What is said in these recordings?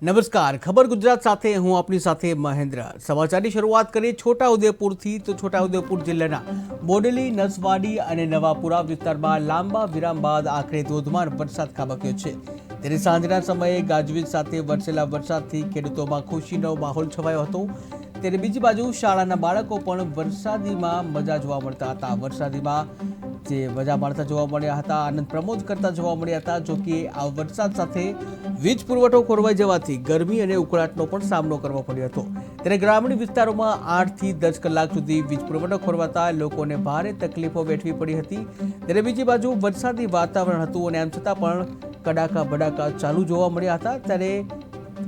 નમસ્કાર, ખબર ગુજરાત સાથે હું આપની સાથે મહેન્દ્ર। સમાચારની શરૂઆત કરીએ છોટાઉદેપુરથી। તો છોટાઉદેપુર જિલ્લાના બોડેલી, નસવાડી અને નવાપુરા વિસ્તારમાં લાંબા વિરામ બાદ આખરે ધોધમાર વરસાદ ખાબક્યો છે। ત્યારે સાંજના સમયે ગાજવીજ સાથે વરસેલા વરસાદથી ખેડૂતોમાં ખુશીનો માહોલ છવાયો હતો। ત્યારે બીજી બાજુ શાળાના બાળકો પણ વરસાદીમાં મજા જોવા મળતા હતા। વરસાદીમાં જે મજા માણતા જોવા મળ્યા હતા, આનંદ પ્રમોદ કરતા જોવા મળ્યા હતા। જો કે આ વરસાદ સાથે વીજ પુરવઠો ખોરવાઈ જવાથી ગરમી અને ઉકળાટનો પણ સામનો કરવો પડ્યો હતો। ત્યારે ગ્રામીણ વિસ્તારોમાં 8 થી 10 કલાક સુધી વીજ પુરવઠો ખોરવાતા લોકોને ભારે તકલીફો વેઠવી પડી હતી। ત્યારે બીજી બાજુ વરસાદી વાતાવરણ હતું અને આમ છતાં પણ કડાકા ભડાકા ચાલુ જોવા મળ્યા હતા। ત્યારે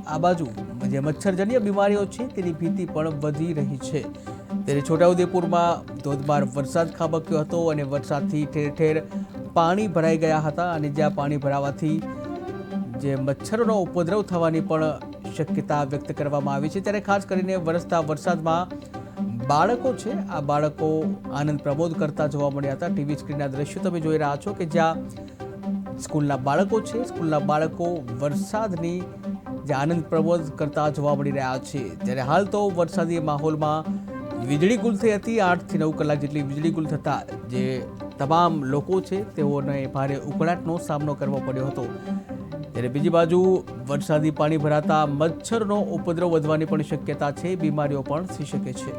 આ બાજુ જે મચ્છરજન્ય બીમારીઓ છે તેની ભીતિ પણ વધી રહી છે। ત્યારે છોટાઉદેપુરમાં ધોધમાર વરસાદ ખાબક્યો હતો અને વરસાદથી ઠેર ઠેર પાણી ભરાઈ ગયા હતા અને જ્યાં પાણી ભરાવાથી જે મચ્છરોનો ઉપદ્રવ થવાની પણ શક્યતા વ્યક્ત કરવામાં આવી છે। ત્યારે ખાસ કરીને વરસતા વરસાદમાં બાળકો છે, આ બાળકો આનંદ પ્રમોદ કરતા જોવા મળ્યા હતા। ટીવી સ્ક્રીનના દ્રશ્યો તમે જોઈ રહ્યા છો કે જ્યાં સ્કૂલના બાળકો છે, સ્કૂલના બાળકો વરસાદની જે આનંદ પ્રમોદ કરતા જોવા મળી રહ્યા છે। ત્યારે હાલ તો વરસાદી માહોલમાં વીજળી ગુલ થઈ હતી। 8 થી 9 કલાક જેટલી વીજળી ગુલ થતા જે તમામ લોકો છે તેઓને ભારે ઉકળાટનો સામનો કરવો પડ્યો હતો। ત્યારે બીજી બાજુ વરસાદી પાણી ભરાતા મચ્છરનો ઉપદ્રવ વધવાની પણ શક્યતા છે, બીમારીઓ પણ થઈ શકે છે।